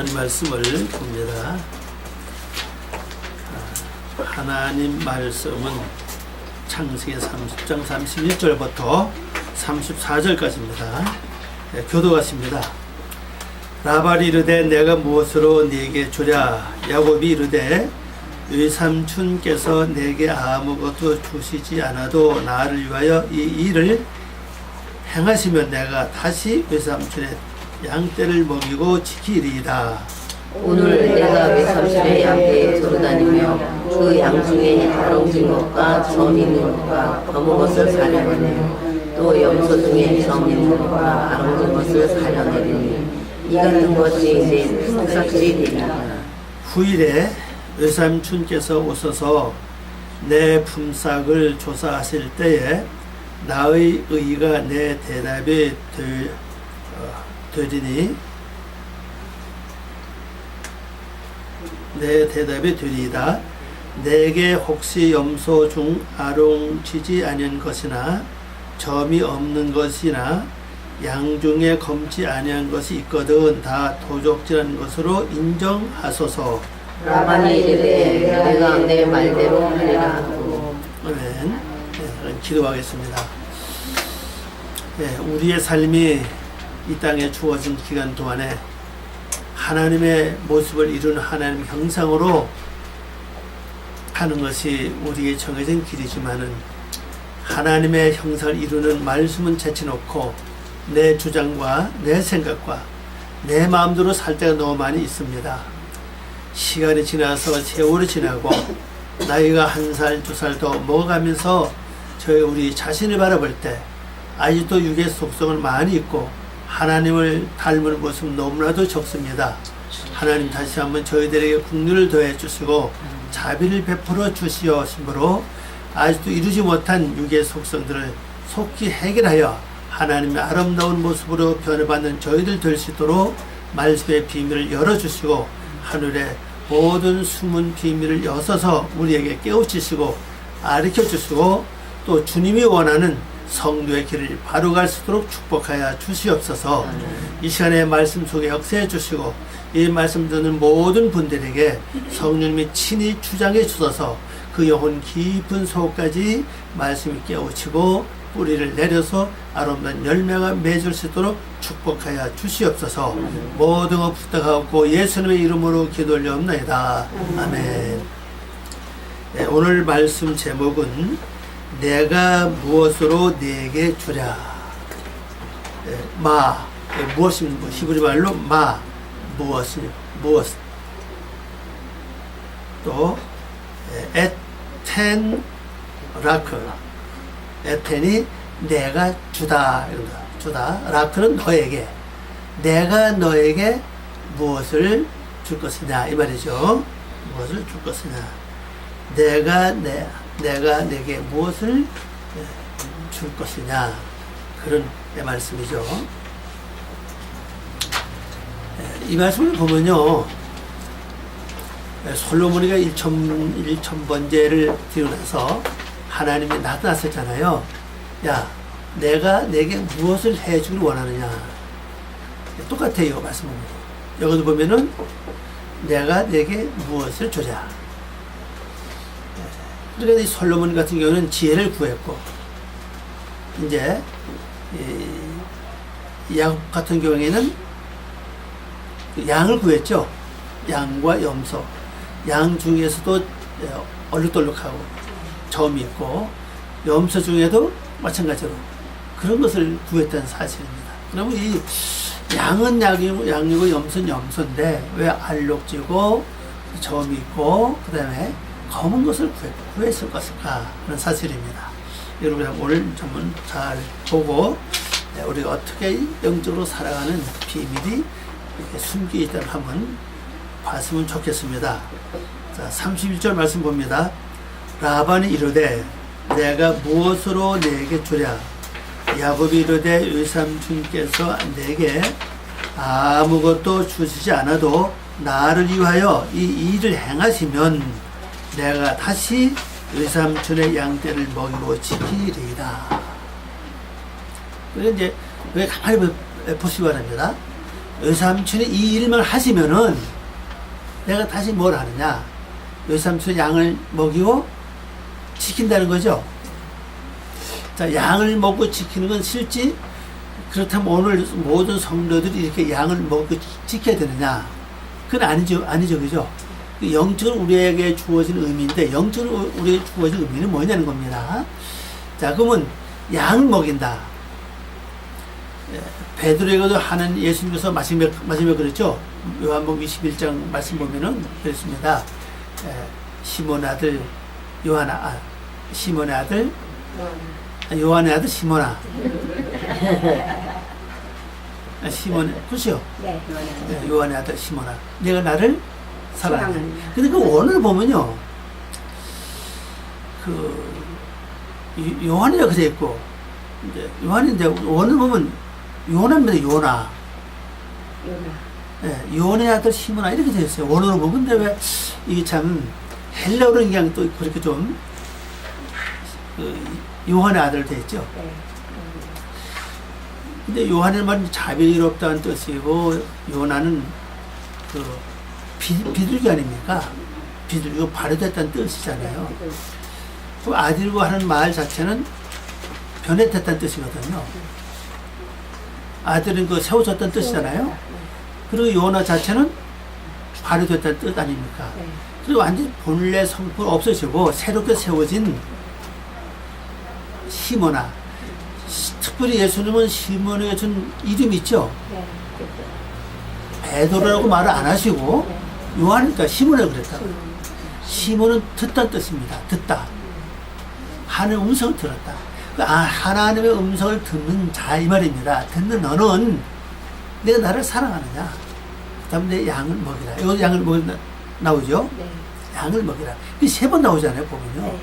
하나님 말씀을 봅니다. 하나님 말씀은 창세기 30장 31절부터 34절까지입니다. 교도 같습니다. 라발이 이르되 내가 무엇으로 네게 주랴. 야곱이 이르되 외삼촌께서 내게 아무것도 주시지 않아도 나를 위하여 이 일을 행하시면 내가 다시 외삼촌의 양떼를 먹이고 지키리이다. 오늘 내가 외삼촌의 양떼에 두루다니며 그 양 중에 다롱진 것과 점 있는 것과 검은 것을 살려내며 또 염소 중에 점 있는 것과 다롱진 것을 살려내리니 이 같은 것이 이제 흑삭질이 되리라. 후일에 외삼촌께서 오셔서 내 품삯을 조사하실 때에 나의 의가 내 대답이 되리니 내 대답이 되리이다. 내게 혹시 염소 중 아롱치지 아니한 것이나 점이 없는 것이나 양 중에 검지 아니한 것이 있거든 다 도적질한 것으로 인정하소서. 라반이 이르되 내가 내 말대로 하리라 하고. 아멘. 네, 기도하겠습니다. 네, 우리의 삶이 이 땅에 주어진 기간 동안에 하나님의 모습을 이루는 하나님 형상으로 하는 것이 우리의 정해진 길이지만은 하나님의 형상을 이루는 말씀은 제쳐놓고 내 주장과 내 생각과 내 마음대로 살 때가 너무 많이 있습니다. 시간이 지나서 세월이 지나고 나이가 1살, 2살 더 먹어가면서 우리 자신을 바라볼 때 아직도 육의 속성을 많이 있고 하나님을 닮은 모습은 너무나도 적습니다. 하나님 다시 한번 저희들에게 긍휼을 더해 주시고 자비를 베풀어 주시옵으로 아직도 이루지 못한 육의 속성들을 속히 해결하여 하나님의 아름다운 모습으로 변화받는 저희들 될 수 있도록 말씀의 비밀을 열어주시고 하늘의 모든 숨은 비밀을 여서서 우리에게 깨우치시고 가르쳐주시고 또 주님이 원하는 성도의 길을 바로 갈 수 있도록 축복하여 주시옵소서. 이 시간에 말씀 속에 역사해 주시고 이 말씀 듣는 모든 분들에게 성령님이 친히 주장해 주셔서 그 영혼 깊은 속까지 말씀이 깨우치고 뿌리를 내려서 아름다운 열매가 맺을 수 있도록 축복하여 주시옵소서. 모든 것 부탁하고 예수님의 이름으로 기도 올려옵나이다. 아멘. 네, 오늘 말씀 제목은 내가 무엇으로 네게 주랴. 네, 마 무엇이 히브리 말로 마 무엇 또 에텐 라크 에텐이 내가 주다 이런 거 주다 라크는 너에게 내가 너에게 무엇을 줄 것이냐 이 말이죠. 무엇을 줄 것이냐 내가 내게 무엇을 줄 것이냐 그런 말씀이죠. 이 말씀을 보면요 솔로몬이가 1000번제를 드리고 나서 하나님이 나타났었잖아요. 야 내가 내게 무엇을 해주길 원하느냐 똑같아요 말씀은. 여기도 보면은 내가 내게 무엇을 주랴. 그러니까 이 솔로몬 같은 경우는 지혜를 구했고 이제 야곱 같은 경우에는 양을 구했죠. 양과 염소 양 중에서도 얼룩덜룩하고 점이 있고 염소 중에도 마찬가지로 그런 것을 구했다는 사실입니다. 그러면 이 양은 양이고 염소는 염소인데 왜 알록지고 점이 있고 그 다음에 검은 것을 구했을 것일까 하는 사실입니다. 여러분 오늘 한번 잘 보고 우리가 어떻게 영적으로 살아가는 비밀이 이렇게 숨겨 있다는 한번 봤으면 좋겠습니다. 자, 31절 말씀 봅니다. 라반이 이르되 내가 무엇으로 네게 주랴. 야곱이 이르되 외삼촌께서 내게 아무것도 주시지 않아도 나를 위하여 이 일을 행하시면 내가 다시 외삼촌의 양떼를 먹이고 지키리이다. 그런데 이제 왜 가만히 보시기 바랍니다. 외삼촌이 이 일만 하시면은 내가 다시 뭘 하느냐? 외삼촌이 양을 먹이고 지킨다는 거죠. 자, 양을 먹고 지키는 건 실제 그렇다면 오늘 모든 성도들이 이렇게 양을 먹고 지켜야 되느냐? 그건 아니죠, 그죠? 영적으로 우리에게 주어진 의미인데, 영적으로 우리에게 주어진 의미는 뭐냐는 겁니다. 자, 그러면 양을 먹인다. 베드로에게도 하는 예수님께서 마지막에 그랬죠. 요한복음 21장 말씀 보면은 그랬습니다. 시몬의 아들 시몬의 아들 요한의 아들 시몬아. 시몬, 그렇죠? 네. 요한의 아들 시몬아. 내가 나를 사랑하냐. 근데 그 원을 보면요. 요한이라고 되어 있고, 이제 요한인데 원을 보면 요나입니다, 요나. 예, 요한의 아들 시몬아 이렇게 되어 있어요. 원어로 보면. 근데 왜 이게 참 헬라어로 그냥 또 그렇게 좀 요한의 아들 되어 있죠. 근데 요한의 말은 자비롭다는 뜻이고, 요나는 비둘기 아닙니까? 비둘기가 발효됐다는 뜻이잖아요. 그 아들과 하는 말 자체는 변했다는 뜻이거든요. 아들은 세워졌다는 뜻이잖아요. 그리고 요나 자체는 발효됐다는 뜻 아닙니까? 그리고 완전히 본래 성품 없어지고 새롭게 세워진 시몬아. 특별히 예수님은 시몬에게 준 이름이 있죠. 베드로라고 말을 안 하시고 요한이니까 시몬이라고 그랬다. 시몬은 듣다는 뜻입니다. 듣다. 하나님의 음성을 들었다. 하나님의 음성을 듣는 자 이 말입니다. 듣는 너는 내가 나를 사랑하느냐? 그 다음에 내 양을 먹이라. 이거 양을 먹이라 나오죠? 양을 먹이라. 이게 3번 나오잖아요, 보면요.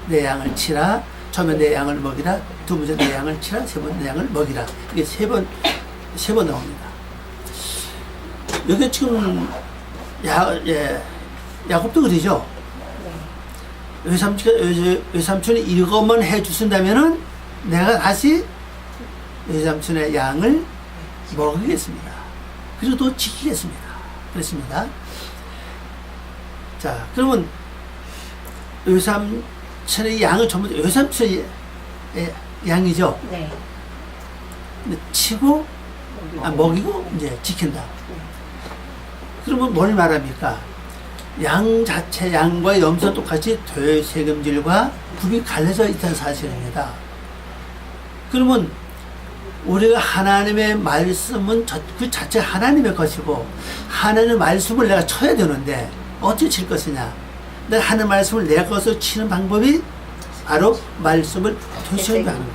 내 양을 치라. 처음에 내 양을 먹이라. 두 번째 내 양을 치라. 세 번째 내 양을 먹이라. 이게 3번 나옵니다. 여기 지금 야곱도 그러죠? 외삼촌이 이것만 해주신다면은 내가 다시 외삼촌의 양을 먹이겠습니다. 그리고 또 지키겠습니다. 그렇습니다. 자, 그러면 외삼촌의 양을 전부 다 외삼촌의 양이죠. 근데 치고 먹이고 이제 지킨다. 그러면 뭘 말합니까? 양 자체, 양과 염소 똑같이 되새김질과 굽이 갈려져 있다는 사실입니다. 그러면 우리가 하나님의 말씀은 그 자체 하나님의 것이고, 하나님의 말씀을 내가 쳐야 되는데 어떻게 칠 것이냐? 내가 하나님의 말씀을 내 것으로 치는 방법이 바로 말씀을 되새김하는 거예요.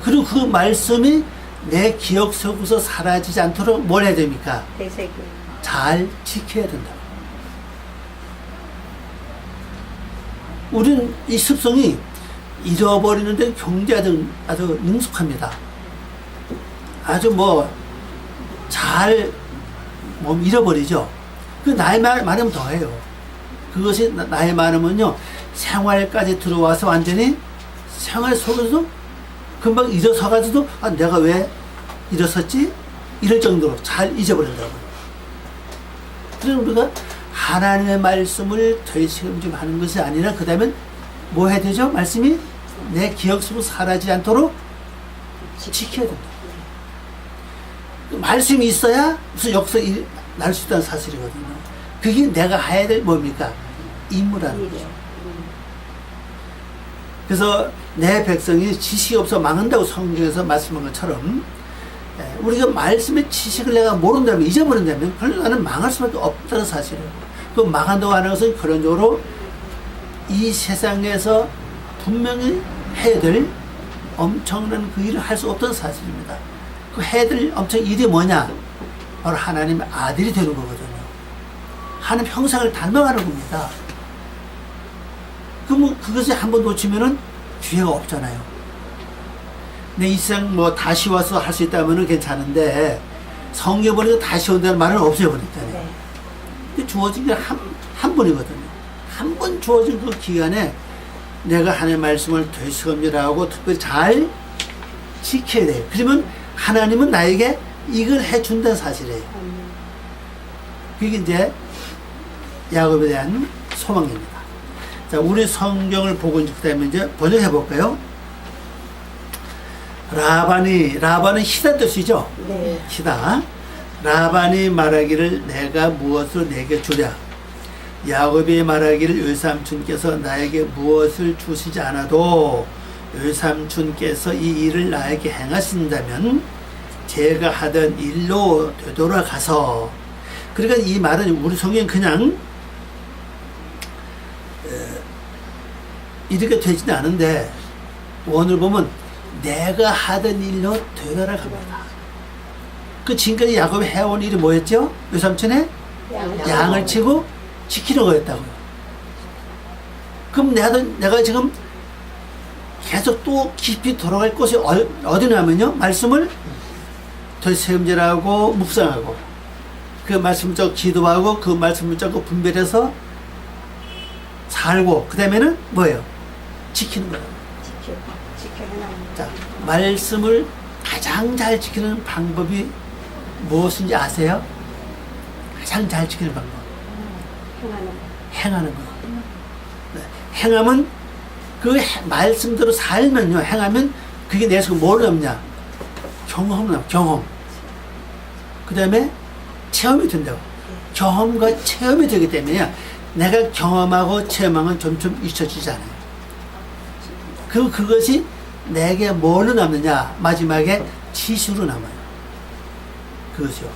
그리고 그 말씀이 내 기억 속에서 사라지지 않도록 뭘 해야 됩니까? 잘 지켜야 된다. 우리는 이 습성이 잃어버리는데 굉장히 아주 능숙합니다. 아주 잘 잃어버리죠. 그 나이 많으면 더해요. 그것이 나이 많으면요, 생활까지 들어와서 완전히 생활 속에서도 금방 일어서가지고 내가 왜 일어섰지? 이럴 정도로 잘 잊어버린다고요. 그래서 우리가 하나님의 말씀을 되새김 하는 것이 아니라, 그 다음에 뭐 해야 되죠? 말씀이 내 기억 속으로 사라지지 않도록 지켜야 된다. 말씀이 있어야 무슨 역사가 날 수 있다는 사실이거든요. 그게 내가 해야 될 뭡니까? 임무라는 거죠. 그래서 내 백성이 지식이 없어 망한다고 성경에서 말씀한 것처럼, 우리가 말씀의 지식을 내가 모른다면, 잊어버린다면 그럼 나는 망할 수밖에 없다는 사실이에요. 그 망한다고 하는 것은 그런적으로 이 세상에서 분명히 해야 될 엄청난 그 일을 할 수 없던 사실입니다. 그 해야 될 엄청 일이 뭐냐? 바로 하나님의 아들이 되는 거거든요. 하나님 형상을 닮아가는 겁니다. 그럼 그것을 한번 놓치면은 기회가 없잖아요. 내 이 세상 다시 와서 할 수 있다면은 괜찮은데, 성경 보니까 다시 온다는 말은 없어져버렸잖아요. 근데 주어진 게 한 번이거든요. 한 번 주어진 그 기간에 내가 하나님의 말씀을 되새김질하고 특별히 잘 지켜야 돼요. 그러면 하나님은 나에게 이걸 해준다는 사실이에요. 그게 이제 야곱에 대한 소망입니다. 자, 우리 성경을 보고 그다음에 이제 번역해 볼까요? 라반은 희다 뜻이죠. 네. 희다. 라반이 말하기를 내가 무엇을 내게 주랴. 야곱이 말하기를 외삼촌께서 나에게 무엇을 주시지 않아도 외삼촌께서 이 일을 나에게 행하신다면 제가 하던 일로 되돌아가서. 그러니까 이 말은 우리 성경 그냥 이렇게 되지는 않은데 오늘 보면 내가 하던 일로 되돌아갑니다. 그 지금까지 야곱이 해온 일이 뭐였죠? 외삼촌의 양을 치고 지키는 거였다고요. 그럼 내가 지금 계속 또 깊이 돌아갈 곳이 어디냐면요, 말씀을 더 세움질하고 묵상하고 그 말씀을 좀 기도하고 그 말씀을 좀 분별해서 살고 그 다음에는 뭐예요? 지키는 거예요. 자, 말씀을 가장 잘 지키는 방법이 무엇인지 아세요? 가장 잘 지키는 방법. 행하는 거. 네. 행하면 그 말씀대로 살면요. 행하면 그게 내 속에 뭘 남냐? 경험. 그 다음에 체험이 된다고. 경험과 체험이 되기 때문에 내가 경험하고 체험하면 점점 잊혀지잖아요. 그것이 내게 뭘로 남느냐? 마지막에 지식으로 남아요. 그것이요.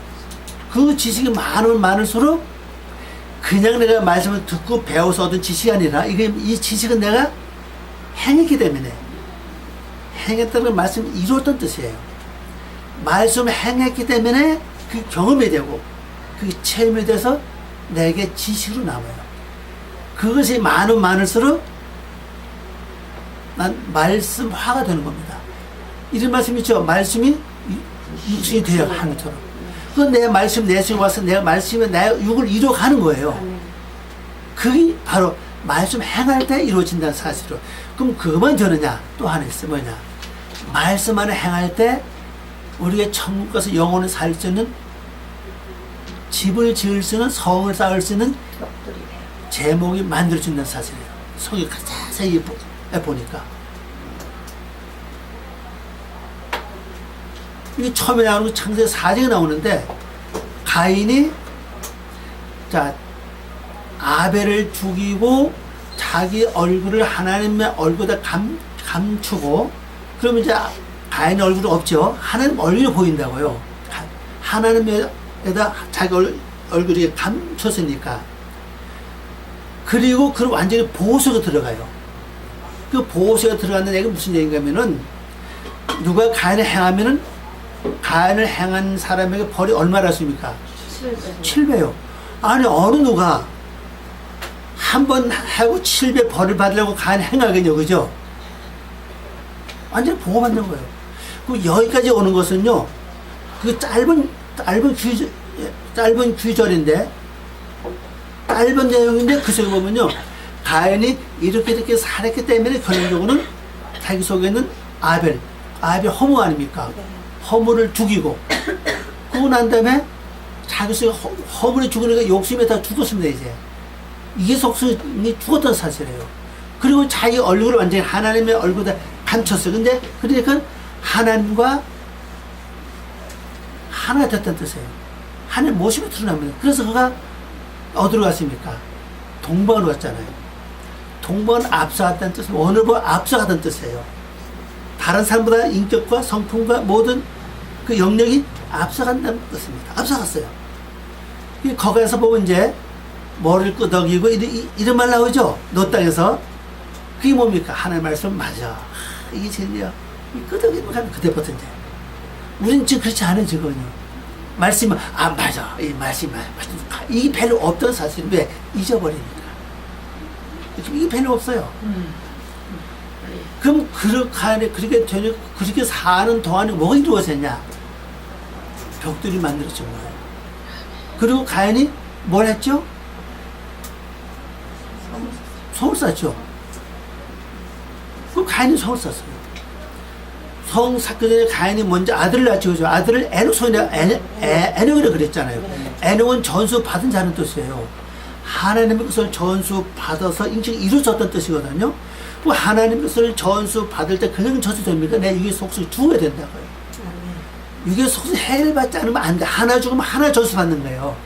그 지식이 많으면 많을수록 그냥 내가 말씀을 듣고 배워서 얻은 지식이 아니라 이 지식은 내가 행했기 때문에 행했다는 말씀을 이루었던 뜻이에요. 말씀을 행했기 때문에 그 경험이 되고 그 체험이 돼서 내게 지식으로 남아요. 그것이 많으면 많을수록 난 말씀화가 되는 겁니다. 이런 말씀 있죠. 말씀이 육신이 돼요. 하늘처럼. 그건 내 말씀 내 속에 와서 내가 말씀에 내 육을 이루어가는 거예요. 그게 바로 말씀 행할 때 이루어진다는 사실로. 그럼 그것만 되느냐? 또 하나 있어. 뭐냐? 말씀 안에 행할 때 우리가 천국 가서 영혼을 살 수 있는 집을 지을 수 있는 성을 쌓을 수 있는 제목이 만들어진다는 사실이에요. 성이 자세히 보니까. 이게 처음에 나오는 거 창세기 4장에 나오는데 가인이 아벨을 죽이고 자기 얼굴을 하나님의 얼굴에다 감추고 그러면 이제 가인의 얼굴이 없죠. 하나님 얼굴이 보인다고요. 하나님에다 자기 얼굴이 감췄으니까. 그리고 그 완전히 보호소가 들어가요. 그 보호소가 들어가는 얘기가 무슨 얘기인가면은 누가 가인을 행하면은 가인을 행한 사람에게 벌이 얼마나 습니까? 7배요. 아니 어느 누가 한 번 하고 7배 벌을 받으려고 가인 행하겠냐, 그죠? 완전 보호받는 거예요. 그 여기까지 오는 것은요, 그 짧은 규절인데, 짧은 내용인데 그 속에 보면요, 가인이 이렇게 살았기 때문에 결론적으로는 자기 속에 있는 아벨 허무 아닙니까? 허무를 죽이고, 그러고 난 다음에 자기 속에 허무를 죽으니까 욕심에 다 죽었습니다, 이제. 이게 속성이 죽었던 사실이에요. 그리고 자기 얼굴을 완전히 하나님의 얼굴에 감췄어요. 근데, 그러니까 하나님과 하나가 됐다는 뜻이에요. 하나님 모습이 드러납니다. 그래서 그가 어디로 갔습니까? 동방으로 갔잖아요. 동방은 앞서갔다는 뜻은, 어느 번 앞서가다는 뜻이에요. 다른 사람보다 인격과 성품과 모든 그 영역이 앞서간다는 뜻입니다. 앞서갔어요. 거기에서 보면 이제 머리를 끄덕이고 이런 말 나오죠? 너 땅에서. 그게 뭡니까? 하나님 말씀 맞아. 이게 진리야. 이 끄덕이면 가면 그때부터 이제. 우린 지금 그렇지 않아요, 지금은요. 말씀은, 맞아. 이 말씀이 맞아. 이게 별로 없던 사실. 왜? 잊어버리니까. 이게 별로 없어요. 그럼 그렇게 사는 동안에 뭐가 이루어졌냐? 벽돌이 만들어진 거예요. 그리고 가인이 뭘 했죠? 성을 쌓죠. 그럼 가인이 성을 쌓았어요. 성 쌓기 전에 가인이 먼저 아들을 낳죠. 그죠? 아들을 에녹이라고 그랬잖아요. 에녹은 전수 받은 자는 뜻이에요. 하나님의 것을 전수 받아서 인생이 이루어졌던 뜻이거든요. 그 하나님의 것을 전수 받을 때 그냥 저주됩니까? 내 육의 속속이 죽어야 된다고요. 육의 속속이 해를 받지 않으면 안 돼. 하나 죽으면 하나 전수 받는 거예요.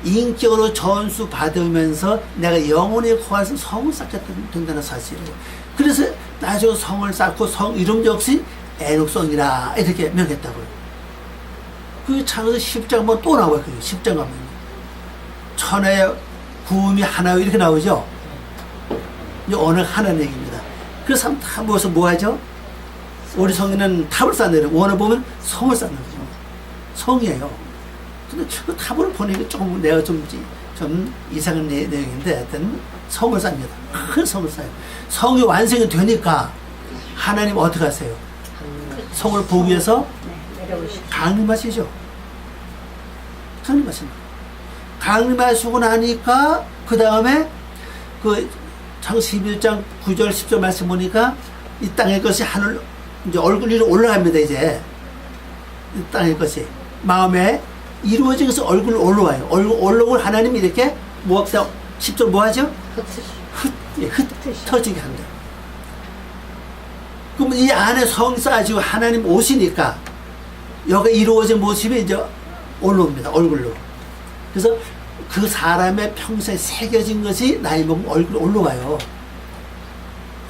인격으로 전수 받으면서 내가 영혼의 코에서 성을 쌓게 된다는 사실이에요. 그래서 나중에 성을 쌓고 성 이름 역시 에녹성이라 이렇게 명했다고요. 그 창에서 10장 보면 또 나와요. 10장 가면 천하의 구음이 하나요 이렇게 나오죠. 이제 어느 하나의 얘기입니다. 그래서 한번 다 모여서 뭐 하죠? 우리 성에는 탑을 쌓는 원어 보면 성을 쌓는 거죠. 성이에요. 근데 그 탑을 보내기 조금 내가 좀 이상한 내용인데 하여튼 성을 쌓습니다. 큰 성을 쌓아요. 성이 완성이 되니까 하나님 어떻게 하세요? 성을 보기 위해서 강림하시죠. 강림하십니다. 강림하시고 나니까 그 다음에 그 창세기 11장 9절 10절 말씀 보니까 이 땅의 것이 하늘 이제 얼굴 위로 올라갑니다. 이제 이 땅의 것이 마음에 이루어진 것은 얼굴로 올라와요. 올라올 하나님이 이렇게 뭐합다 10절 뭐 하죠? 흩어지게 한다. 그러면 이 안에 성 쌓아지고 하나님 오시니까 여기 이루어진 모습이 이제 올라옵니다. 얼굴로. 그래서 그 사람의 평생에 새겨진 것이 나이 먹으면 얼굴로 올라와요.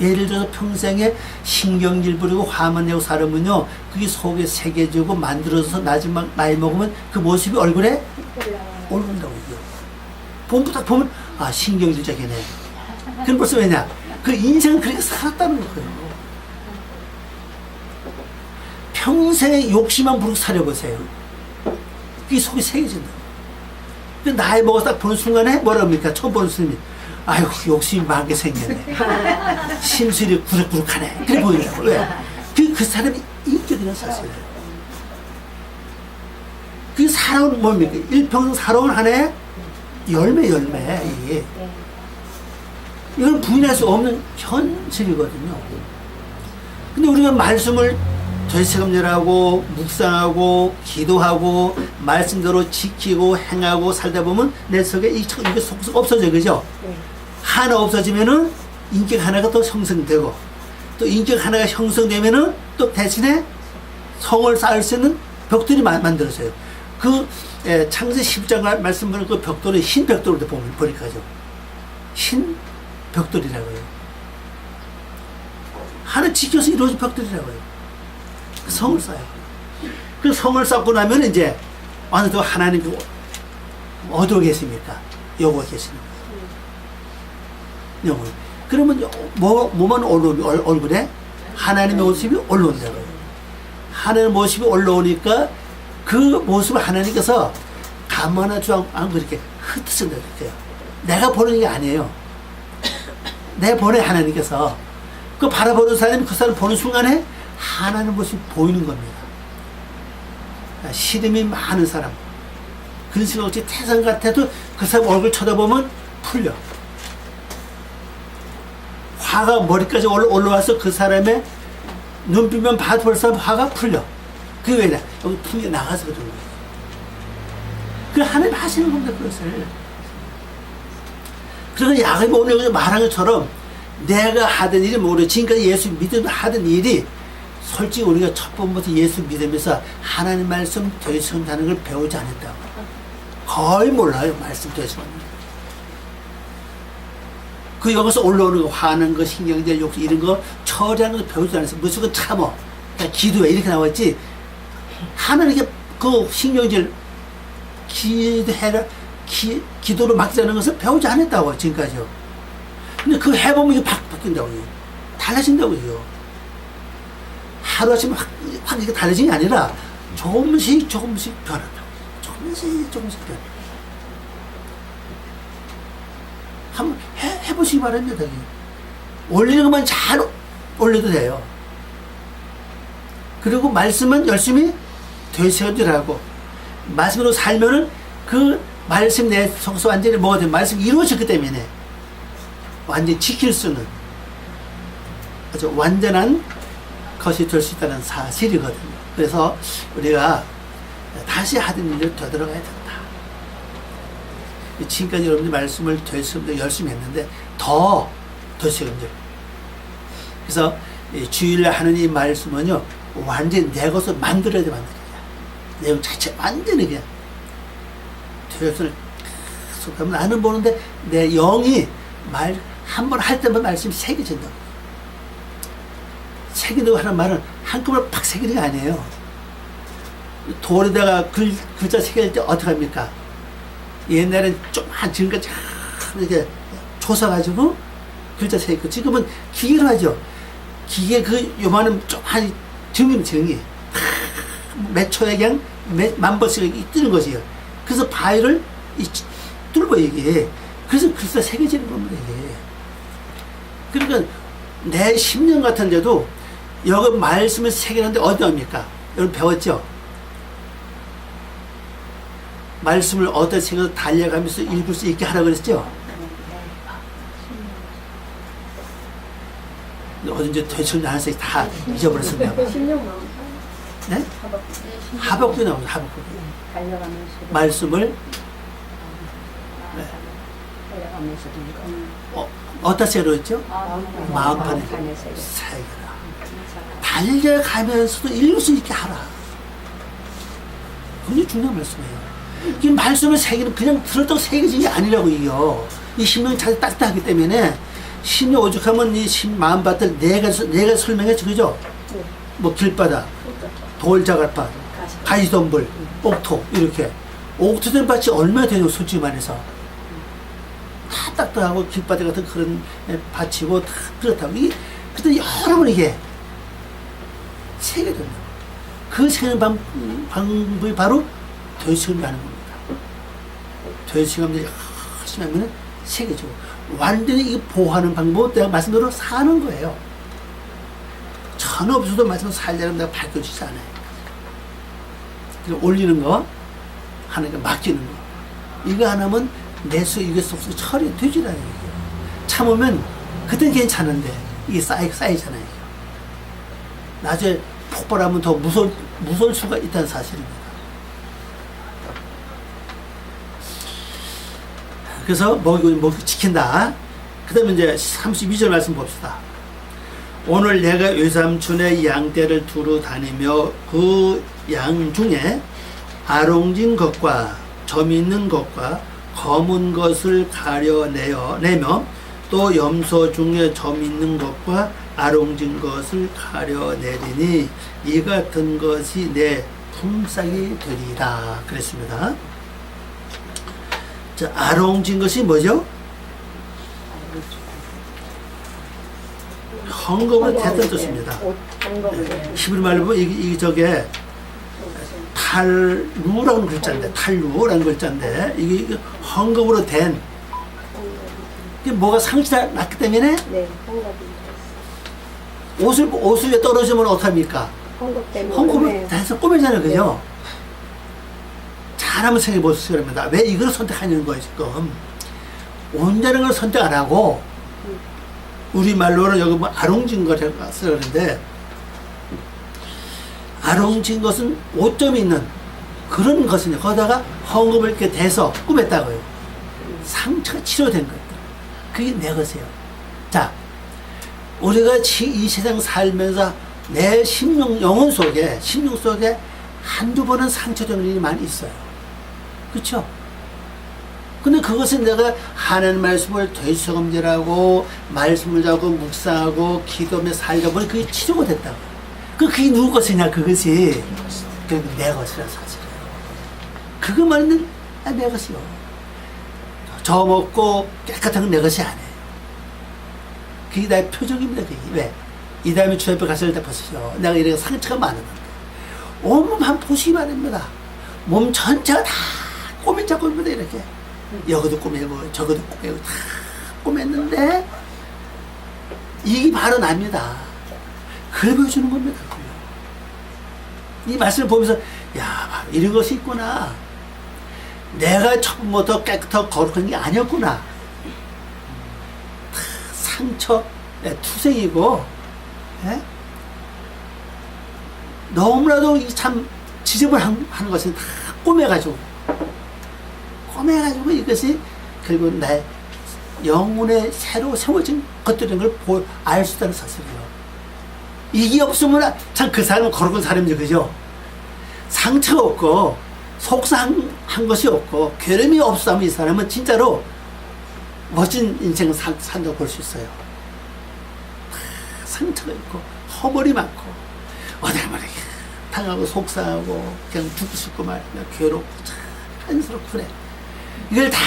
예를 들어서 평생에 신경질 부리고 화만 내고 살으면요, 그게 속에 새겨지고 만들어서 마지막 나이 먹으면 그 모습이 얼굴에 올라온다고 해요. 딱 보면 아 신경질적이네. 그건 벌써 왜냐? 그 인생은 그렇게 살았다는 거예요. 평생에 욕심만 부르고 살아보세요. 그게 속에 새겨진다고. 그 나이 먹어서 딱 보는 순간에 뭐라 합니까? 처음 보는 순간에 아이고 욕심이 많게 생겼네. 심술이 구룩구룩하네. 그래 보인다고. 왜? 그 사람이 인격이라는 사실이에요. 그게 살아온 뭡니까? 일평생 살아온 한 해 열매. 이게. 이건 부인할 수 없는 현실이거든요. 근데 우리가 말씀을 되새김질하고 묵상하고 기도하고 말씀대로 지키고 행하고 살다 보면 내 속에 이게 속속 없어져. 그죠? 하나 없어지면은 인격 하나가 또 형성되고 또 인격 하나가 형성되면은 또 대신에 성을 쌓을 수 있는 벽돌이 만들어져요. 그 창세 10장 말씀 보는 그 벽돌이 흰 벽돌로 보니까죠. 흰 벽돌이라고요. 하나 지켜서 이루어진 벽돌이라고요. 그 성을 쌓아요. 그 성을 쌓고 나면 이제 어느 또 하나님 어디에 계십니까? 여호와 계시는 거예요. 여호와. 그러면 뭐만 올라오면 얼굴에 하나님의 모습이 올라온다고요. 하나님의 모습이 올라오니까 그 모습을 하나님께서 가만히 안 그렇게 흩으신다 그래요. 내가 보는 게 아니에요. 내 보내 하나님께서 그 바라보는 사람이 그 사람 보는 순간에 하나님 모습이 보이는 겁니다. 시름이 많은 사람, 근심 없이 태산 같아도 그 사람 얼굴 쳐다보면 풀려. 화가 머리까지 올라와서 그 사람의 눈빛만 봐도 벌써 화가 풀려. 그게 왜냐? 여기 풍이 나가서 그런 거예요. 그 하나님 하시는 겁니다, 그것을. 그래서 야곱이 오늘 말한 것처럼 내가 하던 일이 모르 지금까지 예수 믿으면서 하던 일이 솔직히 우리가 첫 번부터 예수 믿으면서 하나님 말씀 되시는다는 걸 배우지 않았다고. 거의 몰라요, 말씀 되시는. 그 여기서 올라오는 거, 화는 거, 신경질, 욕 이런 거 처리하는 거 배우지 않았어요. 무조건 참어. 그러니까 기도해 이렇게 나왔지. 하나님께 그 신경질 기도해라, 기도로 맡기자는 것을 배우지 않았다고 지금까지요. 근데 그거 해보면 이게 바뀐다고요. 달라진다고요. 하루아침에 확 이게 달라진 게 아니라 조금씩 변한다고. 조금씩 변해. 한번 해보시기 바랍니다. 올리는 것만 잘 올려도 돼요. 그리고 말씀은 열심히 되새김질하고 말씀으로 살면은 그 말씀 내 속에서 완전히 뭐가 되면 말씀이 이루어졌기 때문에 완전히 지킬 수 있는 아주 완전한 것이 될 수 있다는 사실이거든요. 그래서 우리가 다시 하던 일을 되돌아가야 된다. 지금까지 여러분들 말씀을 되시면서 열심히 했는데 더 되시면서 그래서 주일날 하는 이 말씀은요 완전히 내 것을 만들어야 돼. 내용 자체 완전히 그냥 되었을 속하면 나는 보는데 내 영이 말 한 번 할 때만 말씀이 새겨진다. 새긴다고 하는 말은 한꺼번에 팍 새기는 게 아니에요. 돌에다가 글자 새길 때 어떻게 합니까? 옛날엔 좀만 지금까지 이렇게 조사가지고 글자 새기고 지금은 기계로 하죠. 기계 그 요만한 좀한 정이 몇 초에 그냥 만 번씩 뜨는 것이에요. 그래서 바위를 뚫어 이게. 그래서 글자 새겨지는 겁니다 이게. 그러니까 내 10년 같은데도 여기 말씀을 새기는데 어디 납니까? 여러분 배웠죠? 말씀을 어디다 새겨서 달려가면서 읽을 수 있게 하라고 그랬죠? 어딘지 대충 하나씩 다 잊어버렸었나 봐. 네? 하박국이 나오죠. 하박국. 말씀을 네. 어디다 새겼죠? 마음판에 새겨라. 달려가면서도 읽을 수 있게 하라. 굉장히 중요한 말씀이에요. 이 말씀을 새기는 그냥 들었다고 새겨진 게 아니라고 이요. 이 심령이 자주 따뜻하기 때문에 심령 오죽하면 이 마음밭을 내가 설명해 주죠. 뭐 길바닥, 돌자갈밭, 가시덤불, 옥토 이렇게 옥토된 밭이 얼마나 되냐고 솔직히 말해서 다 딱딱하고 길바닥 같은 그런 밭이고 다 그렇다고 이 그때 여러 번 이게 새겨진다. 그 새기는 방법이 바로 되시감이 하는 겁니다. 되시감이 열심히 하면 새겨지고 완전히 이 보호하는 방법은 내가 말씀대로 사는 거예요. 전혀 없어도 말씀 살자면 내가 밝혀주지 않아요. 그래서 올리는 거 하나님께 맡기는 거 이거 하나면 내수 이게 속속 처리 되지라는 얘기예요. 참으면 그땐 괜찮은데 이게 쌓이잖아요. 나중에 폭발하면 더 무서울 수가 있다는 사실입니다. 그래서 먹이고 지킨다. 그 다음에 이제 32절 말씀 봅시다. 오늘 내가 외삼촌의 양떼를 두루 다니며 그 양 중에 아롱진 것과 점 있는 것과 검은 것을 가려내며 또 염소 중에 점 있는 것과 아롱진 것을 가려내리니 이 같은 것이 내 품삯이 되리라 그랬습니다. 자, 아롱진 것이 뭐죠? 헌금으로 됐던 뜻입니다. 히브리 말로 보면 이게 저게 탈루라는 글자인데, 탈루라는 글자인데 이게 헌금으로 된 이게 뭐가 상처가 났기 때문에 옷을 떨어지면 어떡합니까? 헌금을 해서 꼬매잖아요, 그죠? 잘하면 생각해보시기 바랍니다. 왜 이걸 선택하는 거예요, 지금? 온전한 걸 선택 안 하고, 우리말로는 여기 뭐 아롱진 것을 쓰는데, 아롱진 것은 오점이 있는 그런 것이냐. 거기다가 헌금을 이렇게 대서 꾸몄다고요. 상처가 치료된 것들. 그게 내 것이에요. 자, 우리가 이 세상 살면서 내 영혼 속에 한두 번은 상처된 일이 많이 있어요. 그렇죠? 근데 그것은 내가 하나님 말씀을 되새김질하고 말씀을 자고 묵상하고 기도하며 살다 보니 그게 치료가 됐다고. 그게 누구 것이냐 그것이 내 것이라 사실이에요. 그것만은 내 것이요. 저 먹고 깨끗한 건 내 것이 아니에요. 그게 나의 표정입니다. 그게. 왜? 이 다음에 주 앞에 갔을 때 보시죠. 내가 이렇게 상처가 많은데 온몸 한 보시기 바랍니다. 몸 전체가 다 꼬매자꾸입니다. 이렇게 여기도 꼬매고 저기도 꼬매고 다 꼬맸는데 이게 바로 납니다. 그래 보여주는 겁니다. 이 말씀을 보면서 야 이런 것이 있구나. 내가 처음부터 깨끗하고 거룩한 게 아니었구나. 상처 투생이고 너무나도 참 지저분한 것은 다 꼬매가지고 이것이 결국 나의 영혼의 새로 세워진 것들인 걸 알 수 있다는 사실이에요. 이게 없으면 참 그 사람은 거룩한 사람이죠. 그죠? 상처가 없고 속상한 것이 없고 괴로움이 없으면 이 사람은 진짜로 멋진 인생을 산다고 볼 수 있어요. 상처가 있고 허물이 많고 어딜 말이야 당하고 속상하고 그냥 죽고 싶고 말이야 괴롭고 참 한스럽고 그래. 이걸 다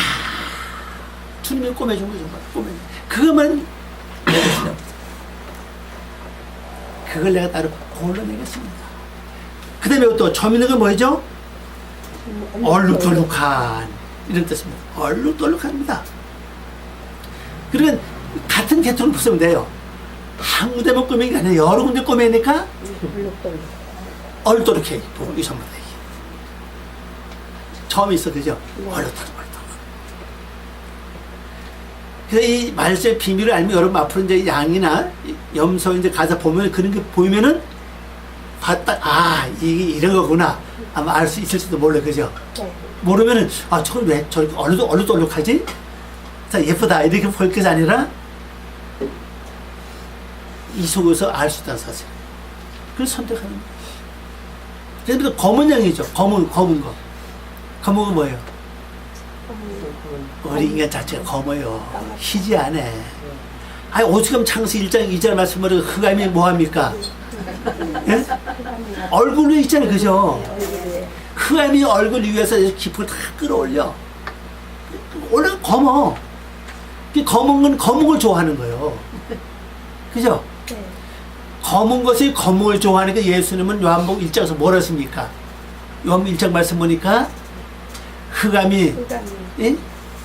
주님이 꼬매준 거죠. 꼬매준 그것만 내가 지납니다. 그걸 내가 따로 골라내겠습니다. 그 다음에 또 점 있는 건 뭐죠? 얼룩덜룩한 이런 뜻입니다. 얼룩덜룩합니다. 그러니까 같은 계통을 보시면 돼요. 한 군데만 꼬매는 게 아니라 여러 군데 꼬매니까 얼룩덜룩해. 이 전부 다 처음에 있어. 그죠? 얼룩덜룩. 그래서 이 말씀의 비밀을 알면 여러분 앞으로 이제 양이나 염소 이제 가서 보면 그런 게 보이면은 봤다, 이게 이런 거구나. 아마 알 수 있을지도 몰라요. 그죠? 네. 모르면은, 저걸 왜 저렇게 얼룩덜룩하지? 자, 예쁘다. 이렇게 볼 것이 아니라 이 속에서 알 수 있다는 사실. 그래서 선택하는 거예요. 그래서 검은 양이죠. 검은 거. 검은 거 뭐예요? 우리 인간 자체가 검어요. 희지 않아. 오죽하면 창세기 1장 2절 말씀으로 흑암이 뭐합니까? 예? 얼굴 위에 있잖아요. 그죠? 흑암이 얼굴 위에서 기품을 다 끌어올려. 원래 검어. 검은 건 검은 걸 좋아하는 거예요. 그죠? 검은 것이 검은 걸 좋아하니까 예수님은 요한복음 1장에서 뭐라 했습니까? 요한복음 1장 말씀 보니까 흑암이 예?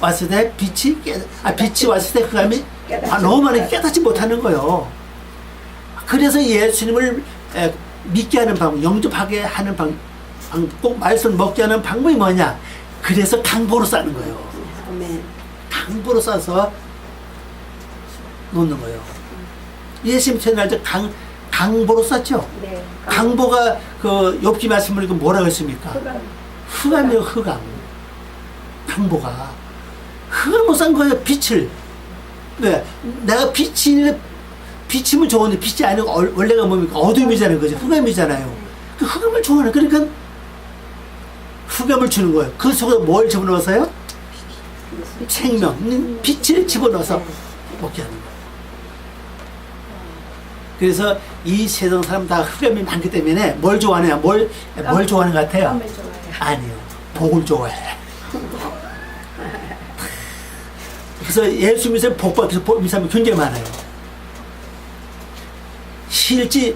왔을 때 빛이 왔을 때 흑암이 너무 많이 깨닫지 못하는 거예요. 그래서 예수님을 믿게 하는 방법, 영접하게 하는 방법, 꼭 말씀을 먹게 하는 방법이 뭐냐? 그래서 강보로 싸는 거예요. 강보로 싸서 놓는 거예요. 예수님 태어날 때 강보로 쌌죠? 네. 강보가 그 욥기 말씀을 뭐라고 했습니까? 흑암이요, 흑암. 강보가. 흑암을 싼 거예요, 빛을. 왜? 내가 빛이면 좋은데 빛이 아니고 원래가 뭡니까? 어둠이잖아요. 그죠? 흑암이잖아요. 그 흑암을 좋아하는, 그러니까 흑암을 주는 거예요. 그 속에 뭘 집어넣어서요? 생명, 빛을 집어넣어서 먹게 하는 거예요. 그래서 이 세상 사람 다 흑암이 많기 때문에 뭘 좋아하냐? 뭘 좋아하는 것 같아요? 아니요. 복을 좋아해. 그래서 예수 믿으면 복받아서 믿는 사람이 굉장히 많아요. 실제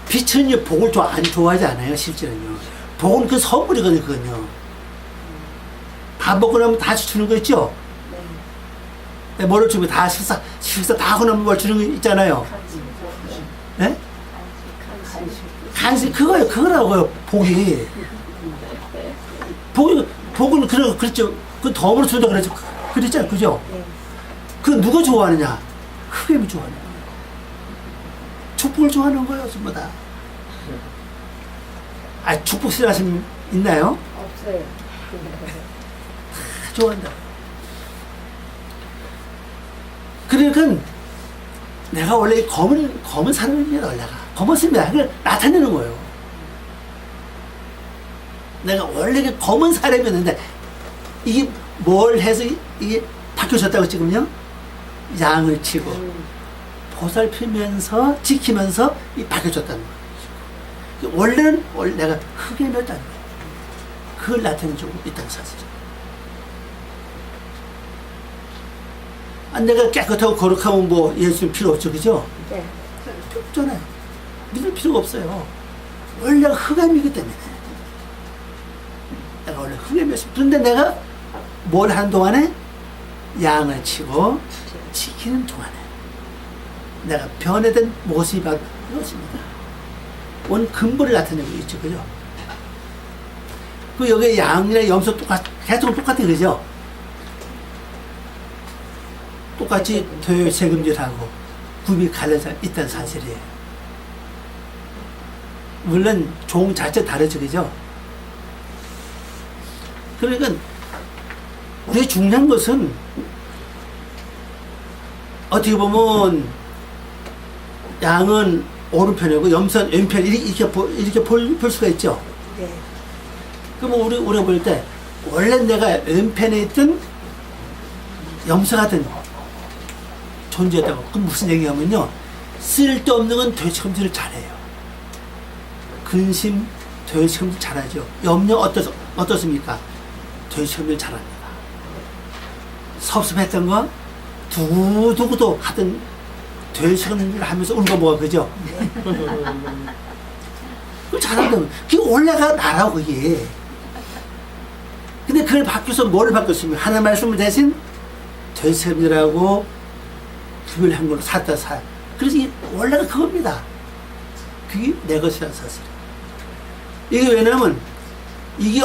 빛은요, 복을 안 좋아하지 않아요. 실제는요. 복은 그 선물이거든요. 그건요. 밥 먹고 나면 다시 주는 거 있죠? 네. 뭐를 주면 다 식사 다 하고 나면 뭘 주는 거 있잖아요. 네? 간식 그거라고요. 복이. 복은 그렇죠. 그 덤으로 준다 그랬죠. 그랬잖아요. 그죠? 그 누가 좋아하느냐? 흑암이 좋아하는 거예요. 축복을 좋아하는 거예요. 전부 다. 축복 싫어하시는 있나요? 없어요. 다 좋아한다. 그러니까 내가 원래 검은 사람입니다. 원래가 검었습니다. 그걸 나타내는 거예요. 내가 원래 검은 사람이었는데 이게 뭘 해서 이게 바뀌어졌다고 지금요? 양을 치고 보살피면서 지키면서 이 바뀌어졌다는 거예요. 원래는 내가 흑암이었다는 거예요. 그걸 나타내주고 있다는 사실이죠. 내가 깨끗하고 거룩하면 뭐 예수님 필요 없죠. 그죠? 네. 필요 없잖아요. 믿을 필요가 없어요. 원래 흑암이기 때문에. 내가 원래 흑암이었어요. 그런데 내가 뭘 하는 동안에 양을 치고 지키는 동안에 내가 변화된 모습이 바로 이것입니다. 원 근본을 나타내고 있죠. 그죠? 그 여기 양이나 염소 계속 똑같아. 그죠? 똑같이 토요일 세금질하고 구비 갈려져 있다는 사실이에요. 물론 종 자체 다르죠, 그죠? 그러니까 우리 중요한 것은 어떻게 보면 양은 오른편이고 염소는 왼편 이렇게 볼 수가 있죠. 네. 그럼 우리가 볼 때 원래 내가 왼편에 있던 염소 같은 존재였다고. 그럼 무슨 얘기냐면요, 쓸데없는 건 되새김질을 잘해요. 근심 되새김질 잘하죠. 염려 어떻습니까? 되새김질 잘합니다. 섭섭했던 거 두고도 하던 되새김질 하면서 울고 뭐가 그죠? 그걸 잘한다. 그게 원래가 나라고 그게. 근데 그걸 바뀌어서 뭐를 바꿨습니까? 하나님 말씀을 대신 되새김질하고 구별한 걸로 샀다 사. 그래서 원래가 그겁니다. 그게 내 것이라는 사실. 이게 왜냐면 이게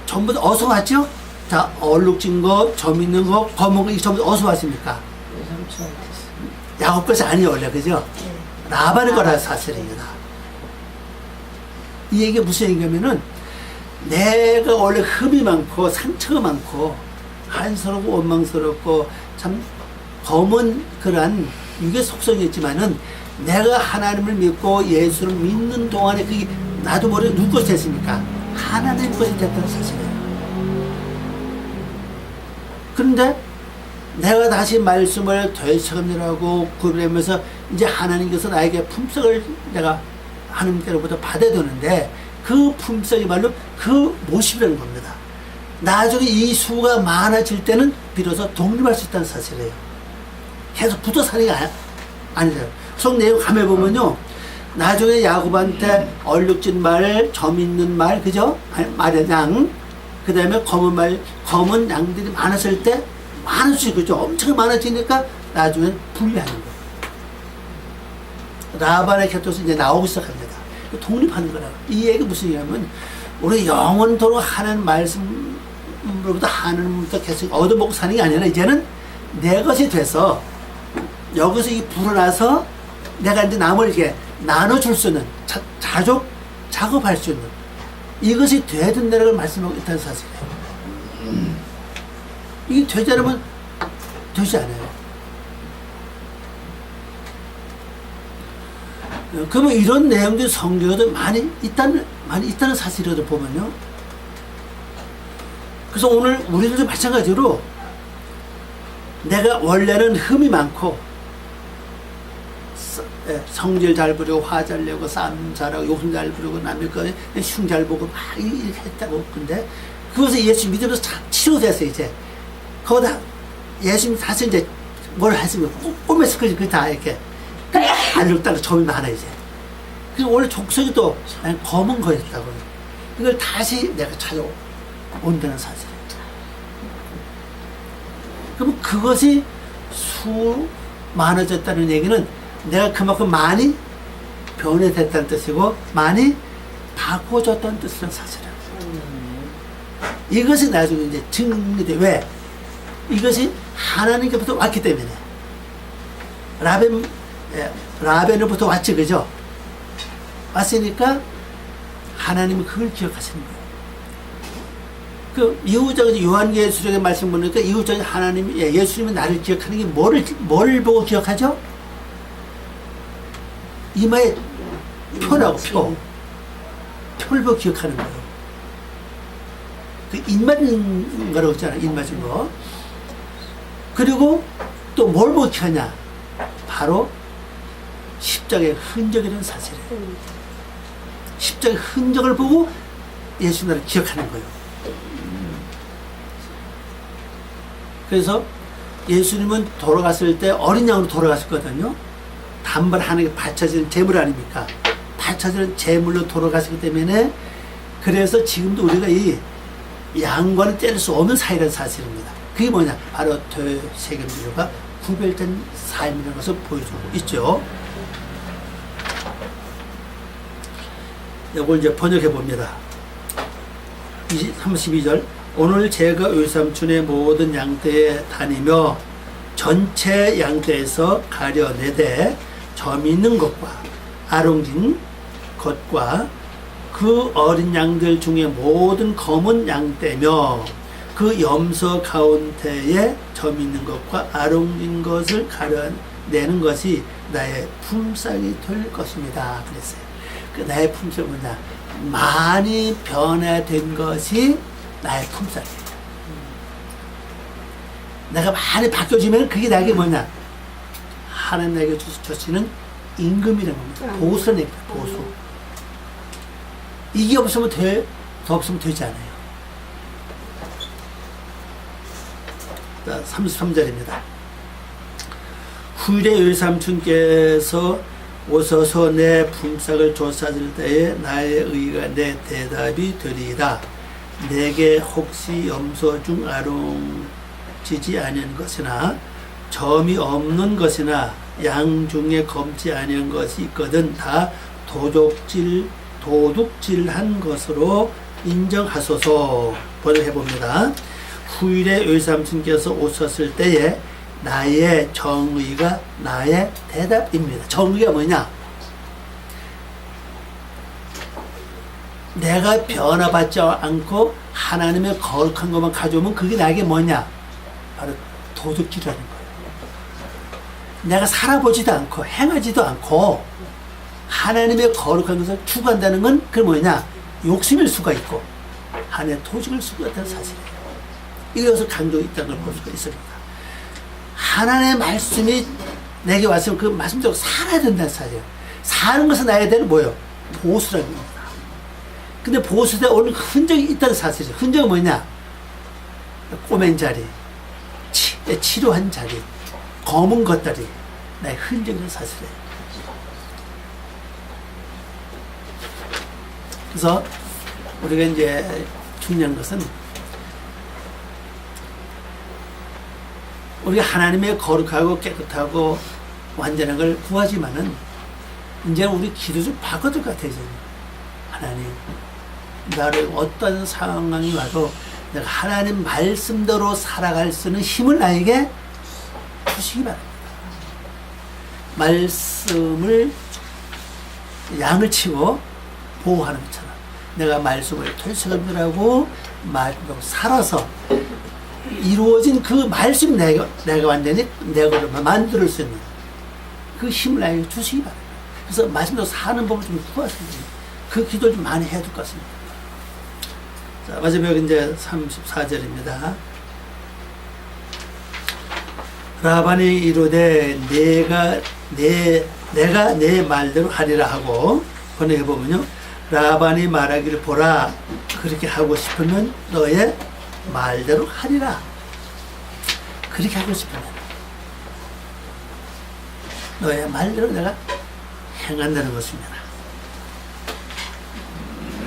전부 다 어디서 왔죠? 자, 얼룩진 거, 점 있는 거, 검은 거, 이게 전부 다 어디서 왔습니까? 야곱 것이 아니에요, 원래, 그죠? 라반의 거라 사실입니다. 이 얘기가 무슨 얘기냐면은 내가 원래 흠이 많고 상처가 많고 한스럽고 원망스럽고 참 검은 그러한 육의 속성이었지만은 내가 하나님을 믿고 예수를 믿는 동안에 그게 나도 모르게 누구 것이 됐습니까? 하나님 것이 됐다는 사실이에요. 그런데 내가 다시 말씀을 되새김질하고 구별하면서 이제 하나님께서 나에게 품격을 내가 하나님께로부터 받아야 되는데 그 품격이 말로 그 모습이라는 겁니다. 나중에 이 수가 많아질 때는 비로소 독립할 수 있다는 사실이에요. 계속 붙어 사는 게 아니래요. 속 내용 가면 보면요, 나중에 야곱한테 얼룩진 말, 점 있는 말, 그죠? 말의 양, 그 다음에 검은 양들이 많았을 때 많아지죠, 그죠? 엄청 많아지니까 나중에 분리하는 거예요. 라반의 곁에서 이제 나오기 시작합니다. 독립하는 거라고. 이 얘기 무슨 얘기냐면 우리 영원토록 하는 말씀으로부터 하나님부터 계속 얻어먹고 사는 게 아니라 이제는 내 것이 돼서 여기서 이 불어나서 내가 이제 남을 이렇게 나눠줄 수 있는 작업할 수 있는 이것이 돼야 된다는 걸 말씀하고 있다는 사실이에요. 이게 되지 않으면 되지 않아요. 그러면 이런 내용들이 성경에도 많이 있다는 사실을 보면요. 그래서 오늘 우리들도 마찬가지로 내가 원래는 흠이 많고 성질 잘 부리고 화 잘 내고 싸움 잘하고 욕심 잘 부리고 남의 거에 흉 잘 보고 막 이렇게 했다고. 근데 그것을 예수 믿으면서 치료됐어요. 이제 거기다 예수님 사실 이제 뭘 했으면 꿈에서 그게 다 이렇게 알렸다가 점이 많아 이제. 그래서 원래 족속이 또 검은 거였다고. 이걸 다시 내가 찾아온다는 사실이에요. 그럼 그것이 많아졌다는 얘기는 내가 그만큼 많이 변해됐다는 뜻이고 많이 바꿔졌다는 뜻이라는 사실이에요. 이것이 나중에 이제 증명돼. 왜? 이것이 하나님께부터 왔기 때문에. 라벤으로부터 왔지, 그죠? 왔으니까 하나님은 그걸 기억하시는 거예요. 그 이후적으로 요한계시록의 말씀 보니까 이후적으로 예수님은 나를 기억하는 게 뭘 보고 기억하죠? 이마에 표라고 표를 보고 기억하는 거예요. 그 입맞은 거라고 했잖아, 입맞은 거. 그리고 또 뭘 보고 기억하냐? 바로 십자가의 흔적이라는 사실이에요. 십자가의 흔적을 보고 예수 나를 기억하는 거예요. 그래서 예수님은 돌아갔을 때 어린 양으로 돌아갔었거든요. 단벌 하나님께 바쳐지는 제물 아닙니까? 바쳐지는 제물로 돌아가시기 때문에 그래서 지금도 우리가 이 양과는 뗄 수 없는 사이라는 사실입니다. 그게 뭐냐? 바로 되새김질과 구별된 삶이라는 것을 보여주고 있죠. 이걸 이제 번역해 봅니다. 32절. 오늘 제가 외삼촌의 모든 양떼에 다니며 전체 양떼에서 가려내되 점 있는 것과 아롱진 것과 그 어린 양들 중에 모든 검은 양떼며 그 염소 가운데에 점 있는 것과 아롱진 것을 가려내는 것이 나의 품삯이 될 것입니다. 그랬어요. 그 나의 품삯은 뭐냐? 많이 변화된 것이 나의 품삯이에요. 내가 많이 바뀌어지면 그게 나에게 뭐냐? 하나님 나에게 주시는 임금이라는 겁니다. 보수라는 얘기입니다. 보수. 이게 없으면 더 없으면 되지 않아요. 자, 33절입니다. 후일에 외삼촌께서 오셔서 내 품삯을 조사할 때에 나의 의가 내 대답이 되리이다. 내게 혹시 염소 중 아롱지지 아니한 것이나 점이 없는 것이나 양 중에 검지 아니한 것이 있거든 다 도둑질한 것으로 인정하소서. 번역해 봅니다. 후일에 외삼촌께서 오셨을 때에 나의 정의가 나의 대답입니다. 정의가 뭐냐? 내가 변화받지 않고 하나님의 거룩한 것만 가져오면 그게 나에게 뭐냐? 바로 도둑질이라는 거예요. 내가 살아보지도 않고 행하지도 않고 하나님의 거룩한 것을 추구한다는 건 그게 뭐냐? 욕심일 수가 있고 하나님의 도둑일 수가 있다는 사실이에요. 이것을 강조가 있다는 걸 볼 수가 있습니다. 하나님의 말씀이 내게 왔으면 그 말씀대로 살아야 된다는 사실이에요. 사는 것은 나에 대한 뭐예요? 보수라는 겁니다. 근데 보수에 오는 흔적이 있다는 사실이에요. 흔적은 뭐냐? 꼬맨 자리, 치료한 자리, 검은 것들이 나의 흔적인 사실이에요. 그래서 우리가 이제 중요한 것은 우리가 하나님의 거룩하고 깨끗하고 완전한 걸 구하지만은 이제 우리 기도 좀 바꿔야 될 것 같아요. 하나님, 나를 어떤 상황이 와도 내가 하나님 말씀대로 살아갈 수 있는 힘을 나에게 주시기 바랍니다. 말씀을 양을 치고 보호하는 것처럼 내가 말씀을 털썩하고 말씀으로 살아서 이루어진 그 말씀 내가 완전히 내 걸로 만들 수 있는 그 힘을 나에게 주시기 바랍니다. 그래서 말씀대로 사는 법을 좀 구하시면 그 기도를 좀 많이 해야 될 것 같습니다. 자, 마지막 이제 34절입니다. 라반이 이르되 내가 내 말대로 하리라 하고 번역해 보면요. 라반이 말하기를 보라 그렇게 하고 싶으면 너의 말대로 하리라. 그렇게 하고 싶으면 너의 말대로 내가 행한다는 것입니다.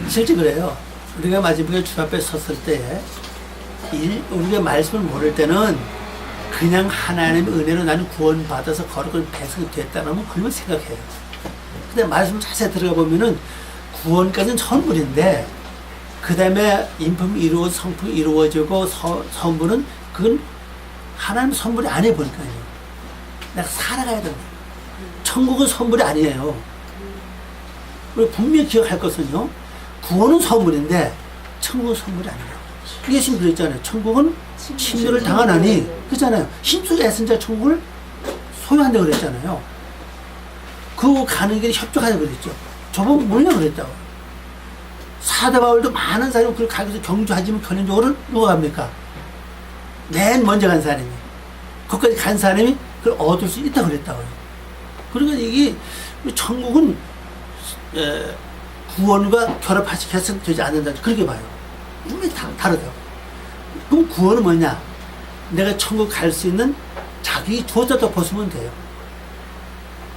실제 그래요. 우리가 마지막에 주 앞에 섰을 때 우리가 말씀을 모를 때는 그냥 하나님의 은혜로 나는 구원받아서 거룩한 백성이 됐다는 그런 생각해요. 근데 말씀 자세히 들어가 보면은 구원까지는 선물인데 그 다음에 인품이 이루어져 성품이 이루어지고 선물은 그건 하나님 선물이 아니에요. 보니까요. 내가 살아가야 된다. 천국은 선물이 아니에요. 우리 분명히 기억할 것은요. 구원은 선물인데 천국은 선물이 아니에요. 예수님 그랬잖아요. 천국은 침노를 당하나니 그렇잖아요. 힘쓰고 애쓴 자 천국을 소유한다고 그랬잖아요. 그 가는 길에 협조하자고 그랬죠. 저보고 뭐냐고 그랬다고. 사도 바울도 많은 사람이 그걸 가기서 경주하지만 결론적으로는 누가 갑니까? 맨 먼저 간 사람이. 거기까지 간 사람이 그걸 얻을 수 있다고 그랬다고요. 그러니까 이게 천국은 구원과 결합하시 개선되지 않는다. 그렇게 봐요. 분명히 다르다고. 그럼 구원은 뭐냐? 내가 천국 갈 수 있는 자격이 주어졌다 보시면 돼요.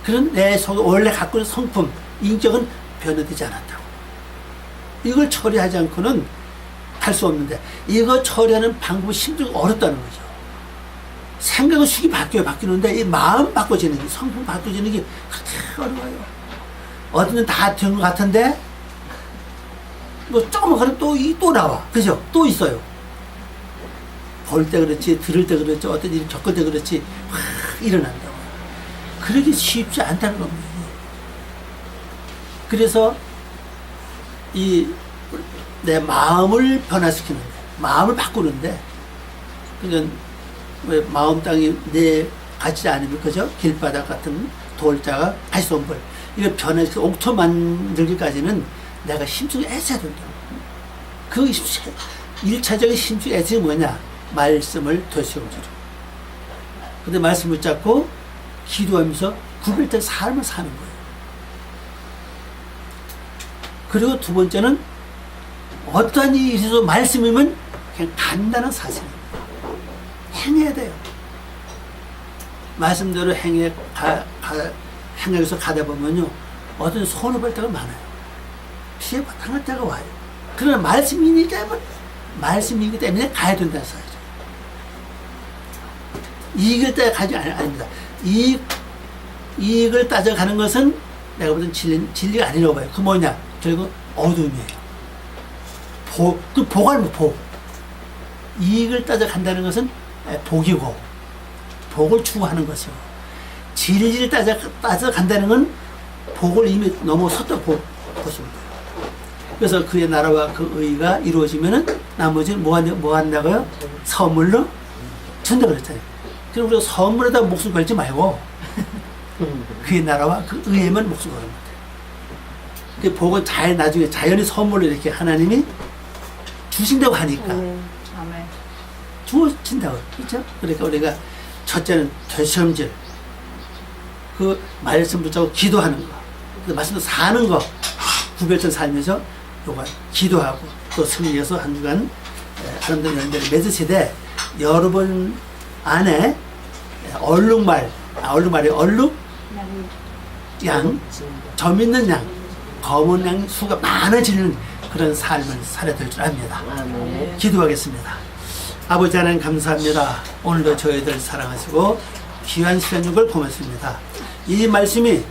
그런 내 속에 원래 갖고 있는 성품, 인격은 변화되지 않았다고. 이걸 처리하지 않고는 할 수 없는데 이거 처리하는 방법이 심지어 어렵다는 거죠. 생각은 숙이 바뀌는데 이 마음 바꿔지는 게, 성품 바꿔지는 게 그렇게 어려워요. 어디는 다 된 것 같은데 뭐 조금만 가면 또 나와. 그죠? 또 있어요. 볼 때 그렇지, 들을 때 그렇지, 어떤 일을 겪을 때 그렇지 확 일어난다고. 그러기 쉽지 않다는 겁니다. 그래서 내 마음을 변화시키는데, 마음을 바꾸는데, 그러니까 왜 마음 땅이 내 같지 않으면 그죠? 길바닥 같은 돌자가 다시 손벌. 이거 변화시켜 옥토 만들기까지는 내가 힘쓰고 애써야 된다. 그 1차적인 힘쓰고 애쓰기 뭐냐? 말씀을 되새겨주죠. 근데 말씀을 잡고 기도하면서 구별된 삶을 사는 거예요. 그리고 두 번째는 어떠한 일이 있어도 말씀이면 그냥 간단한 사실입니다. 행해야 돼요. 말씀대로 행해서 가다 보면요, 어떤 손해 볼 때가 많아요. 피해 당할 때가 와요. 그러나 말씀이기 때문에 가야 된다는 사실이죠. 이익을 따져 가지 아닙니다. 이익을 따져가는 것은 내가 보던 진리가 아니라고 봐요. 그 뭐냐? 결국 어둠이에요. 복은 복. 이익을 따져간다는 것은 복이고, 복을 추구하는 것이고, 진리를 따져간다는 건 복을 이미 넘어섰다 보십니다. 그래서 그의 나라와 그 의가 이루어지면은 나머지는 뭐 한다고요? 선물로 준다 그랬잖아요. 그럼 우리가 선물에다 목숨 걸지 말고 그의 나라와 그 의에만 목숨 걸는 거예요. 그 복은 나중에 자연히 선물로 이렇게 하나님이 주신다고 하니까. 아멘. 주어진다고. 그렇죠? 그러니까 우리가 첫째는 되시험질, 그 말씀 붙잡고 기도하는 거, 그 말씀도 사는 거, 구별된 삶에서 요가 기도하고 또 승리해서 한 주간 아름다운 열매를 맺으시되, 여러분 안에 얼룩말이 양, 점 있는 양, 검은 양 수가 많아지는 그런 삶을 살아야 될 줄 압니다. 아멘. 기도하겠습니다. 아버지 하나님 감사합니다. 오늘도 저희들 사랑하시고 귀한 시간 준 걸 고맙습니다. 이 말씀이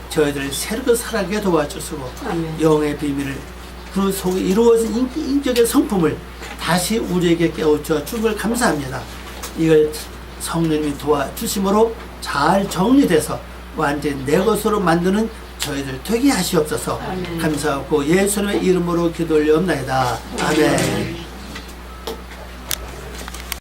저희들을 새롭게 살아가게 도와주시고 영의 비밀을 그 속에 이루어진 인격의 성품을 다시 우리에게 깨우쳐 준 걸 감사합니다. 이걸 성령님이 도와주심으로 잘 정리돼서 완전히 내 것으로 만드는 저희들 되게 하시옵소서. 감사하고 예수님의 이름으로 기도 올려옵나이다. 아멘.